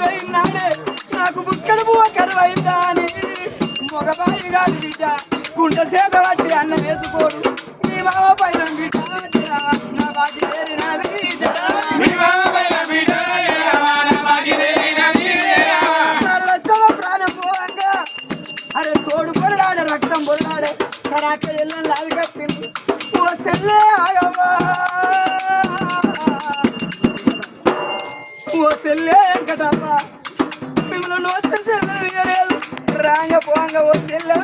పోయినాడే నాకు బుక్కడు పువ్వ కరువైందా అని మగబాయి కాదు బిడ్డ గుంట చేత పట్టి అన్నం వేసుకోడు నీ మామ పైన బిడ్డ నా బాకి చేరినది ప్రాణం పోవంగా అరే తోడు పొరడాడే రక్తం పొరడాడే కరాక ఎల్లని లావి కట్టింది ఓ చెల్లే ఆగవా ఓ చెల్లే వెంకటమ్మ మిమ్మల్ని నోట్ రాంగ పోంగ ఓ చెల్లె